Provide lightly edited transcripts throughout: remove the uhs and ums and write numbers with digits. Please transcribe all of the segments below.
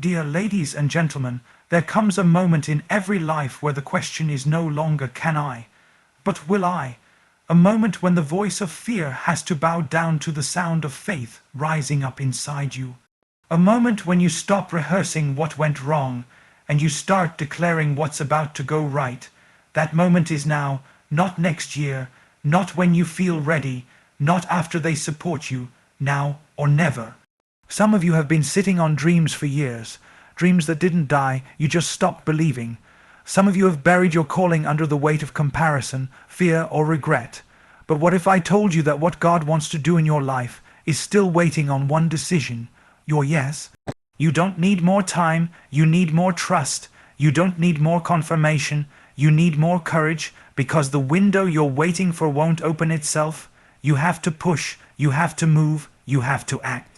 Dear ladies and gentlemen, there comes a moment in every life where the question is no longer can I, but will I? A moment when the voice of fear has to bow down to the sound of faith rising up inside you. A moment when you stop rehearsing what went wrong and you start declaring what's about to go right. That moment is now, not next year, not when you feel ready, not after they support you, now or never. Some of you have been sitting on dreams for years, dreams that didn't die, you just stopped believing. Some of you have buried your calling under the weight of comparison, fear, or regret. But what if I told you that what God wants to do in your life is still waiting on one decision, your yes? You don't need more time, you need more trust. You don't need more confirmation, you need more courage, because the window you're waiting for won't open itself. You have to push, you have to move, you have to act.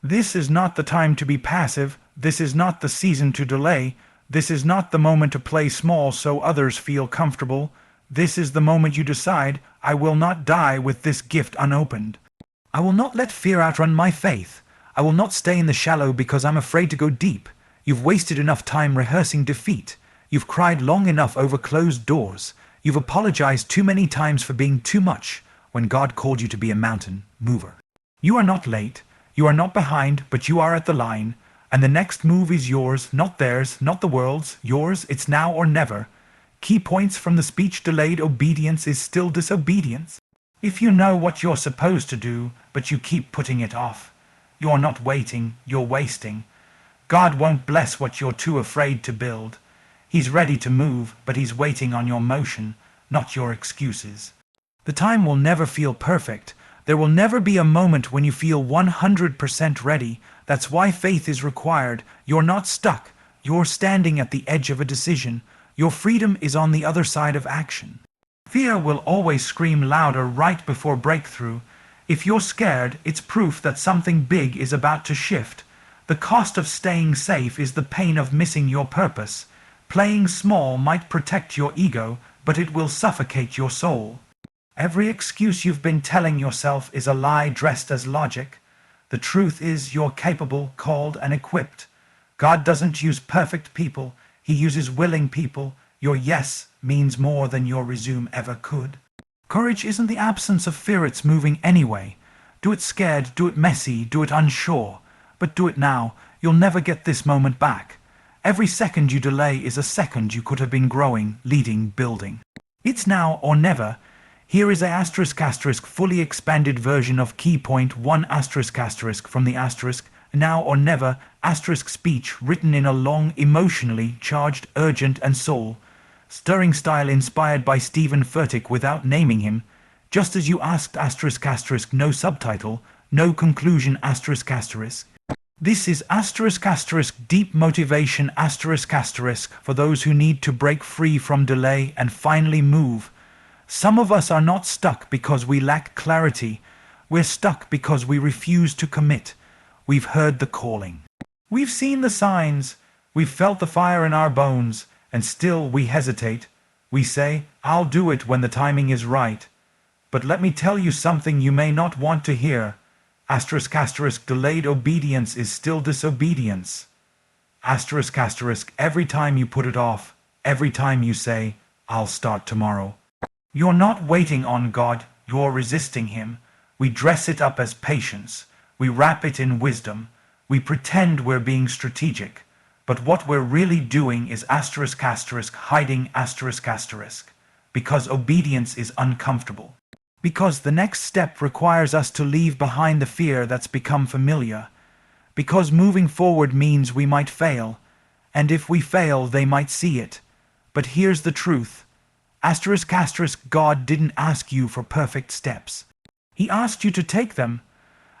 This is not the time to be passive, this is not the season to delay, this is not the moment to play small so others feel comfortable. This is the moment you decide, I will not die with this gift unopened. I will not let fear outrun my faith. I will not stay in the shallow because I'm afraid to go deep. You've wasted enough time rehearsing defeat. You've cried long enough over closed doors. You've apologized too many times for being too much when God called you to be a mountain mover. You are not late. You are not behind, but you are at the line. And the next move is yours, not theirs, not the world's. Yours, it's now or never. Key points from the speech: delayed obedience is still disobedience. If you know what you're supposed to do, but you keep putting it off, you're not waiting, you're wasting. God won't bless what you're too afraid to build. He's ready to move, but he's waiting on your motion, not your excuses. The time will never feel perfect. There will never be a moment when you feel 100% ready. That's why faith is required. You're not stuck. You're standing at the edge of a decision. Your freedom is on the other side of action. Fear will always scream louder right before breakthrough. If you're scared, it's proof that something big is about to shift. The cost of staying safe is the pain of missing your purpose. Playing small might protect your ego, but it will suffocate your soul. Every excuse you've been telling yourself is a lie dressed as logic. The truth is you're capable, called, and equipped. God doesn't use perfect people. He uses willing people. Your yes means more than your resume ever could. Courage isn't the absence of fear, it's moving anyway. Do it scared, do it messy, do it unsure. But do it now. You'll never get this moment back. Every second you delay is a second you could have been growing, leading, building. It's now or never. Here is a *** fully expanded version of key point 1 ** from the asterisk, now or never * speech written in a long, emotionally charged, urgent and soul-stirring style inspired by Stephen Furtick without naming him, just as you asked ***, no subtitle, no conclusion ***. This is *** deep motivation ** for those who need to break free from delay and finally move. Some of us are not stuck because we lack clarity. We're stuck because we refuse to commit. We've heard the calling. We've seen the signs. We've felt the fire in our bones, and still we hesitate. We say, I'll do it when the timing is right. But let me tell you something you may not want to hear. ***, delayed obedience is still disobedience. ***, every time you put it off, every time you say, I'll start tomorrow. You're not waiting on God, you're resisting him. We dress it up as patience. We wrap it in wisdom. We pretend we're being strategic. But what we're really doing is ***, hiding ***, because obedience is uncomfortable. Because the next step requires us to leave behind the fear that's become familiar. Because moving forward means we might fail. And if we fail, they might see it. But here's the truth. ***, God didn't ask you for perfect steps. He asked you to take them.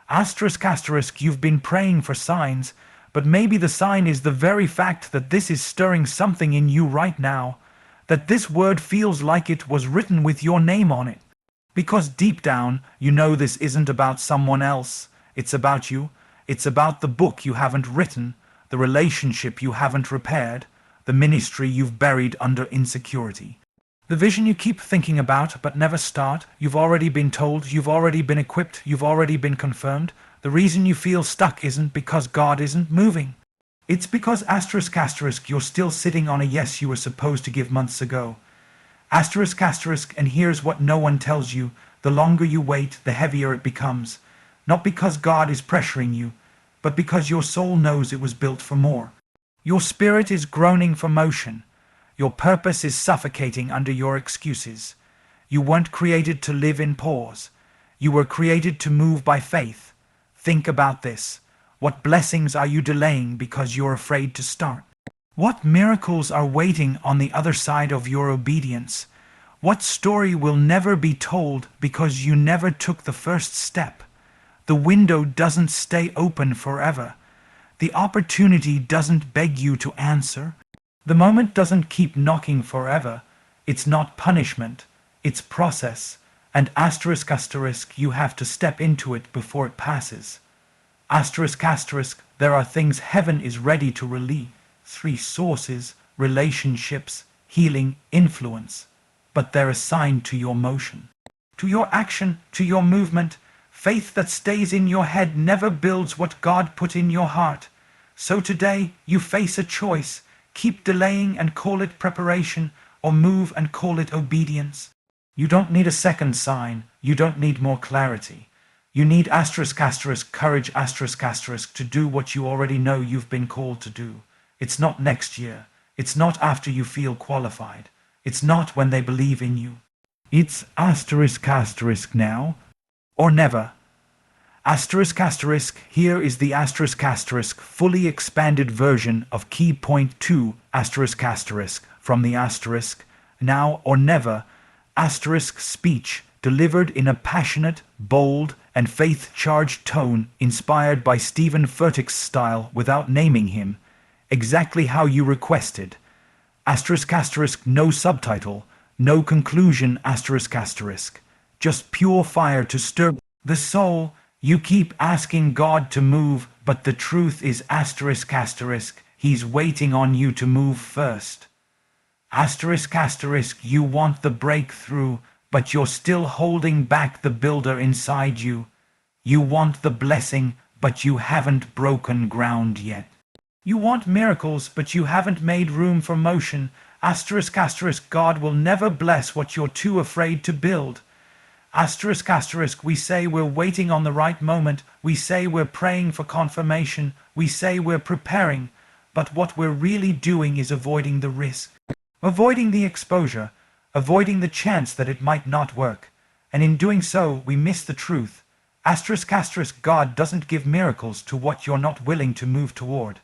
***, you've been praying for signs, but maybe the sign is the very fact that this is stirring something in you right now, that this word feels like it was written with your name on it. Because deep down, you know this isn't about someone else. It's about you. It's about the book you haven't written, the relationship you haven't repaired, the ministry you've buried under insecurity. The vision you keep thinking about but never start. You've already been told, you've already been equipped, you've already been confirmed. The reason you feel stuck isn't because God isn't moving. It's because asterisk asterisk you're still sitting on a yes you were supposed to give months ago. Asterisk asterisk, and here's what no one tells you: the longer you wait, the heavier it becomes. Not because God is pressuring you, but because your soul knows it was built for more. Your spirit is groaning for motion. Your purpose is suffocating under your excuses. You weren't created to live in pause. You were created to move by faith. Think about this. What blessings are you delaying because you're afraid to start? What miracles are waiting on the other side of your obedience? What story will never be told because you never took the first step? The window doesn't stay open forever. The opportunity doesn't beg you to answer. The moment doesn't keep knocking forever. It's not punishment, it's process. And asterisk asterisk, you have to step into it before it passes. Asterisk asterisk, there are things heaven is ready to release. 3 sources: relationships, healing, influence. But they're assigned to your motion, to your action, to your movement. Faith that stays in your head never builds what God put in your heart. So today, you face a choice: keep delaying and call it preparation, or move and call it obedience. You don't need a second sign. You don't need more clarity. You need asterisk asterisk courage asterisk asterisk to do what you already know you've been called to do. It's not next year. It's not after you feel qualified. It's not when they believe in you. It's asterisk asterisk now or never. Asterisk asterisk, here is the asterisk asterisk fully expanded version of key point 2 asterisk asterisk from the asterisk now or never asterisk speech delivered in a passionate, bold, and faith-charged tone inspired by Stephen Furtick's style without naming him, exactly how you requested. Asterisk asterisk, no subtitle, no conclusion asterisk asterisk, just pure fire to stir the soul. You keep asking God to move, but the truth is asterisk asterisk, He's waiting on you to move first. Asterisk asterisk, you want the breakthrough, but you're still holding back the builder inside you. You want the blessing, but you haven't broken ground yet. You want miracles, but you haven't made room for motion. Asterisk asterisk, God will never bless what you're too afraid to build. Asterisk asterisk, we say we're waiting on the right moment. We say we're praying for confirmation. We say we're preparing. But what we're really doing is avoiding the risk. Avoiding the exposure. Avoiding the chance that it might not work. And in doing so, we miss the truth. Asterisk asterisk, God doesn't give miracles to what you're not willing to move toward.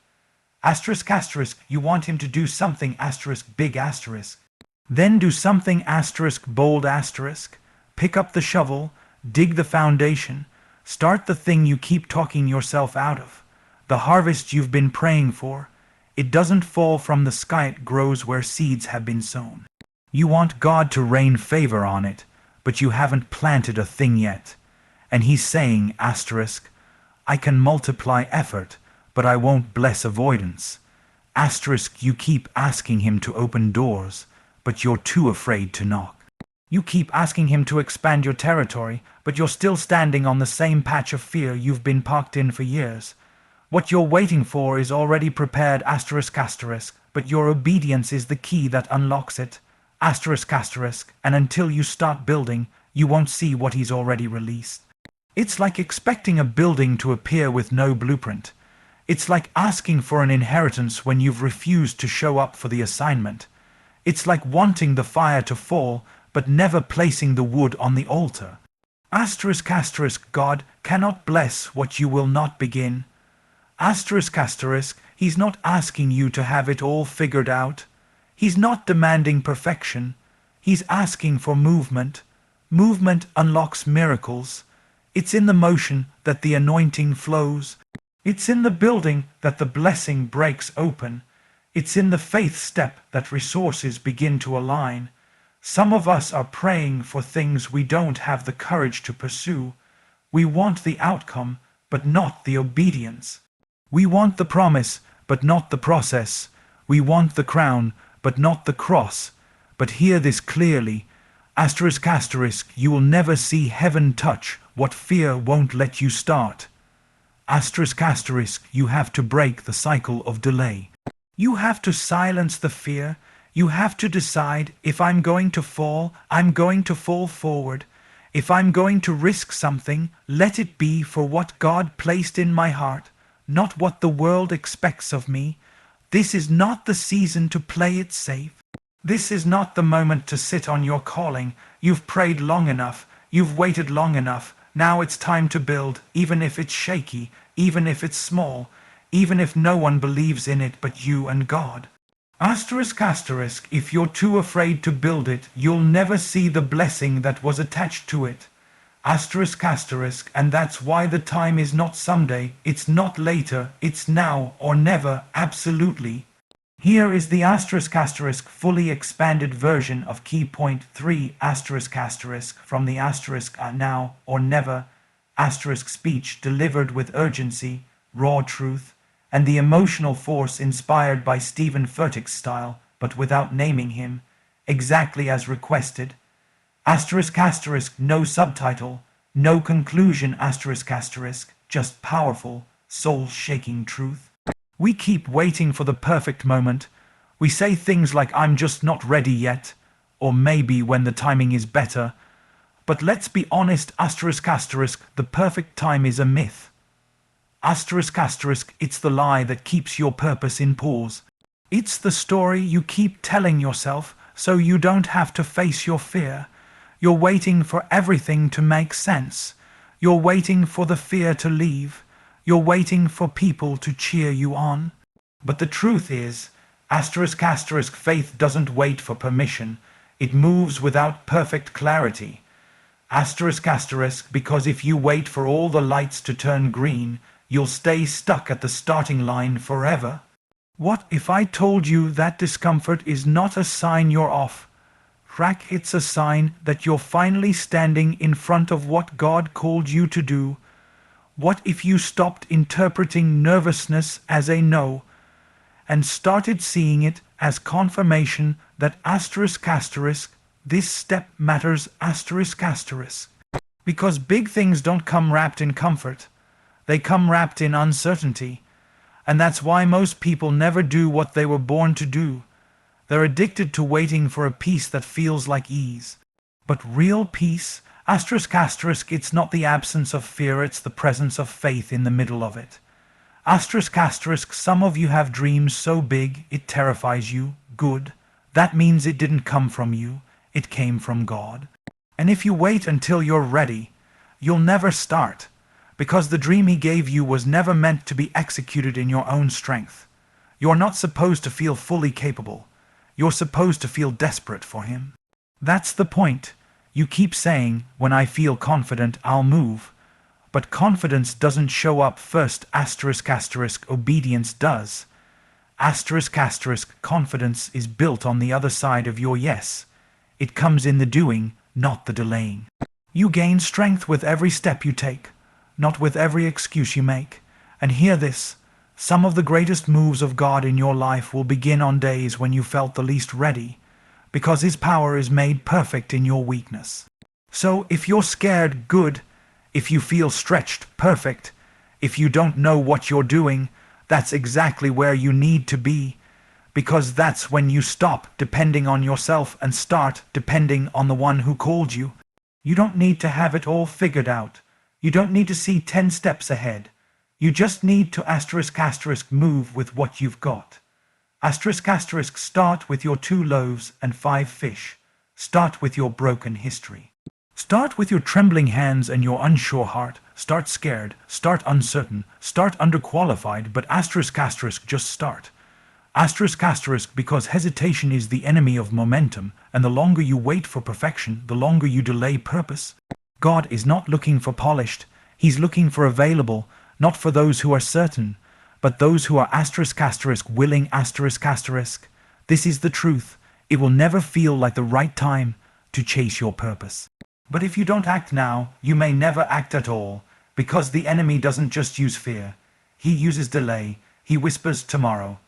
Asterisk asterisk, you want him to do something asterisk big asterisk. Then do something asterisk bold asterisk. Pick up the shovel, dig the foundation, start the thing you keep talking yourself out of. The harvest you've been praying for. It doesn't fall from the sky, it grows where seeds have been sown. You want God to rain favor on it, but you haven't planted a thing yet. And he's saying asterisk, I can multiply effort, but I won't bless avoidance. Asterisk, you keep asking him to open doors, but you're too afraid to knock. You keep asking him to expand your territory, but you're still standing on the same patch of fear you've been parked in for years. What you're waiting for is already prepared asterisk asterisk, but your obedience is the key that unlocks it. Asterisk asterisk, and until you start building, you won't see what he's already released. It's like expecting a building to appear with no blueprint. It's like asking for an inheritance when you've refused to show up for the assignment. It's like wanting the fire to fall, but never placing the wood on the altar. Asterisk asterisk, God cannot bless what you will not begin. Asterisk asterisk, he's not asking you to have it all figured out. He's not demanding perfection. He's asking for movement. Movement unlocks miracles. It's in the motion that the anointing flows. It's in the building that the blessing breaks open. It's in the faith step that resources begin to align. Some of us are praying for things we don't have the courage to pursue. We want the outcome, but not the obedience. We want the promise, but not the process. We want the crown, but not the cross. But hear this clearly. Asterisk asterisk, you will never see heaven touch what fear won't let you start. Asterisk asterisk, you have to break the cycle of delay. You have to silence the fear. You have to decide, if I'm going to fall, I'm going to fall forward. If I'm going to risk something, let it be for what God placed in my heart, not what the world expects of me. This is not the season to play it safe. This is not the moment to sit on your calling. You've prayed long enough. You've waited long enough. Now it's time to build, even if it's shaky, even if it's small, even if no one believes in it but you and God. Asterisk asterisk, if you're too afraid to build it, you'll never see the blessing that was attached to it. Asterisk asterisk, and that's why the time is not someday, it's not later, it's now or never, absolutely. Here is the asterisk asterisk fully expanded version of key point 3 asterisk asterisk from the asterisk now or never asterisk speech delivered with urgency, raw truth, and the emotional force inspired by Stephen Furtick's style, but without naming him, exactly as requested. Asterisk asterisk, no subtitle, no conclusion asterisk asterisk, just powerful, soul-shaking truth. We keep waiting for the perfect moment. We say things like, I'm just not ready yet, or maybe when the timing is better. But let's be honest, asterisk asterisk, the perfect time is a myth. Asterisk asterisk, it's the lie that keeps your purpose in pause. It's the story you keep telling yourself so you don't have to face your fear. You're waiting for everything to make sense. You're waiting for the fear to leave. You're waiting for people to cheer you on. But the truth is, asterisk asterisk, faith doesn't wait for permission. It moves without perfect clarity. Asterisk asterisk, because if you wait for all the lights to turn green, you'll stay stuck at the starting line forever. What if I told you that discomfort is not a sign you're off? It's a sign that you're finally standing in front of what God called you to do. What if you stopped interpreting nervousness as a no, and started seeing it as confirmation that asterisk asterisk, this step matters asterisk asterisk? Because big things don't come wrapped in comfort. They come wrapped in uncertainty. And that's why most people never do what they were born to do. They're addicted to waiting for a peace that feels like ease. But real peace, asterisk asterisk, it's not the absence of fear, it's the presence of faith in the middle of it. Asterisk asterisk, some of you have dreams so big it terrifies you. Good. That means it didn't come from you. It came from God. And if you wait until you're ready, you'll never start. Because the dream He gave you was never meant to be executed in your own strength. You're not supposed to feel fully capable. You're supposed to feel desperate for Him. That's the point. You keep saying, when I feel confident, I'll move. But confidence doesn't show up first, asterisk asterisk, obedience does. Asterisk asterisk, confidence is built on the other side of your yes. It comes in the doing, not the delaying. You gain strength with every step you take, not with every excuse you make. And hear this, some of the greatest moves of God in your life will begin on days when you felt the least ready, because His power is made perfect in your weakness. So if you're scared, good. If you feel stretched, perfect. If you don't know what you're doing, that's exactly where you need to be, because that's when you stop depending on yourself and start depending on the one who called you. You don't need to have it all figured out. You don't need to see 10 steps ahead. You just need to asterisk asterisk move with what you've got. Asterisk asterisk, start with your 2 loaves and 5 fish. Start with your broken history. Start with your trembling hands and your unsure heart. Start scared. Start uncertain. Start underqualified, but asterisk asterisk, just start. Asterisk asterisk, because hesitation is the enemy of momentum, and the longer you wait for perfection, the longer you delay purpose. God is not looking for polished. He's looking for available, not for those who are certain, but those who are asterisk asterisk willing asterisk asterisk. This is the truth. It will never feel like the right time to chase your purpose. But if you don't act now, you may never act at all, because the enemy doesn't just use fear. He uses delay. He whispers tomorrow.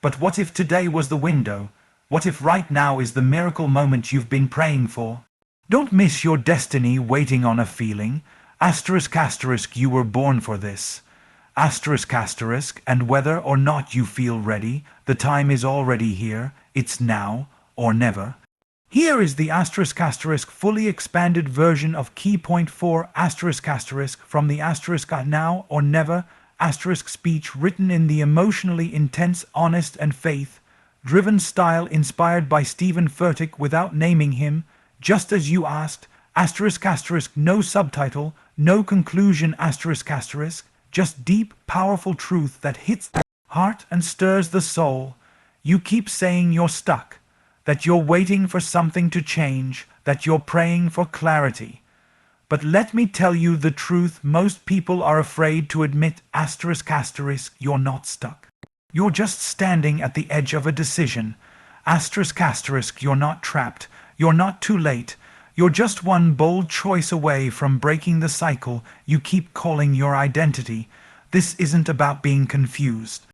But what if today was the window? What if right now is the miracle moment you've been praying for? Don't miss your destiny waiting on a feeling. Asterisk asterisk, you were born for this. Asterisk asterisk, and whether or not you feel ready, the time is already here, it's now or never. Here is the asterisk asterisk fully expanded version of key point 4 asterisk asterisk from the asterisk now or never asterisk speech written in the emotionally intense, honest and faith-driven style inspired by Stephen Furtick without naming him, just as you asked, asterisk asterisk, no subtitle, no conclusion asterisk asterisk, just deep, powerful truth that hits the heart and stirs the soul. You keep saying you're stuck, that you're waiting for something to change, that you're praying for clarity. But let me tell you the truth, most people are afraid to admit asterisk asterisk, you're not stuck. You're just standing at the edge of a decision. Asterisk asterisk, you're not trapped, you're not too late. You're just one bold choice away from breaking the cycle you keep calling your identity. This isn't about being confused.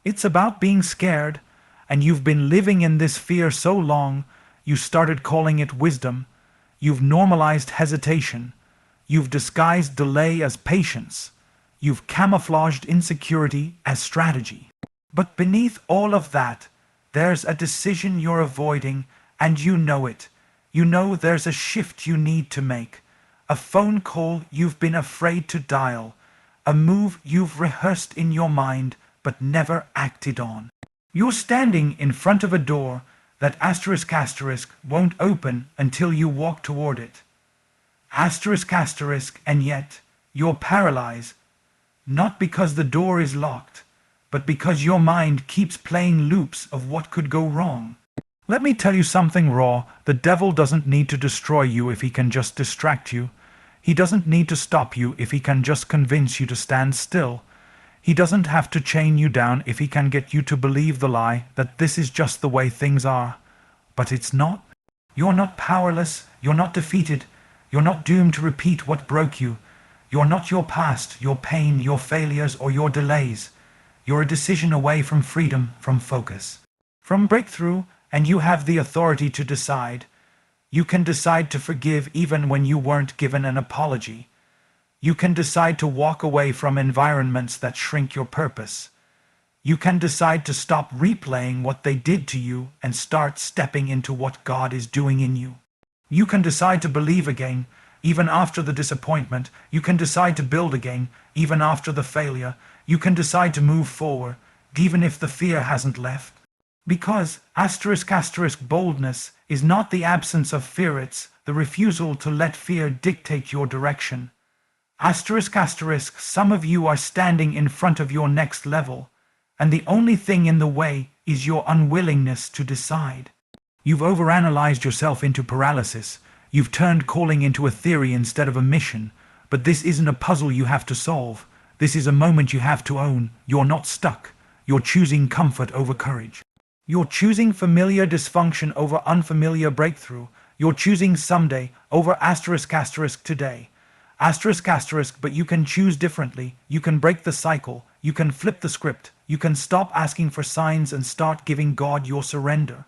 It's about being scared. And you've been living in this fear so long, you started calling it wisdom. You've normalized hesitation. You've disguised delay as patience. You've camouflaged insecurity as strategy. But beneath all of that, there's a decision you're avoiding, and you know it. You know there's a shift you need to make. A phone call you've been afraid to dial. A move you've rehearsed in your mind but never acted on. You're standing in front of a door that asterisk asterisk won't open until you walk toward it. Asterisk asterisk, and yet you're paralyzed, not because the door is locked, but because your mind keeps playing loops of what could go wrong. Let me tell you something raw. The devil doesn't need to destroy you if he can just distract you. He doesn't need to stop you if he can just convince you to stand still. He doesn't have to chain you down if he can get you to believe the lie that this is just the way things are. But it's not. You're not powerless. You're not defeated. You're not doomed to repeat what broke you. You're not your past, your pain, your failures, or your delays. You're a decision away from freedom, from focus, from breakthrough, and you have the authority to decide. You can decide to forgive even when you weren't given an apology. You can decide to walk away from environments that shrink your purpose. You can decide to stop replaying what they did to you and start stepping into what God is doing in you. You can decide to believe again, even after the disappointment. You can decide to build again, even after the failure. You can decide to move forward, even if the fear hasn't left. Because asterisk asterisk boldness is not the absence of fear, it's the refusal to let fear dictate your direction. Asterisk asterisk, some of you are standing in front of your next level, and the only thing in the way is your unwillingness to decide. You've overanalyzed yourself into paralysis. You've turned calling into a theory instead of a mission. But this isn't a puzzle you have to solve. This is a moment you have to own. You're not stuck. You're choosing comfort over courage. You're choosing familiar dysfunction over unfamiliar breakthrough. You're choosing someday over asterisk asterisk today. Asterisk asterisk, but you can choose differently. You can break the cycle. You can flip the script. You can stop asking for signs and start giving God your surrender.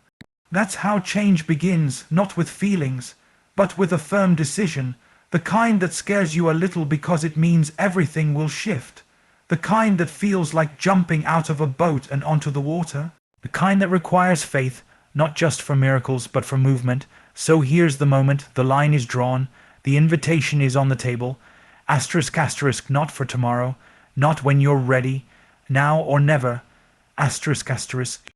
That's how change begins, not with feelings, but with a firm decision. The kind that scares you a little because it means everything will shift. The kind that feels like jumping out of a boat and onto the water. The kind that requires faith, not just for miracles, but for movement. So here's the moment, the line is drawn, the invitation is on the table. Asterisk asterisk, not for tomorrow, not when you're ready, now or never. Asterisk asterisk.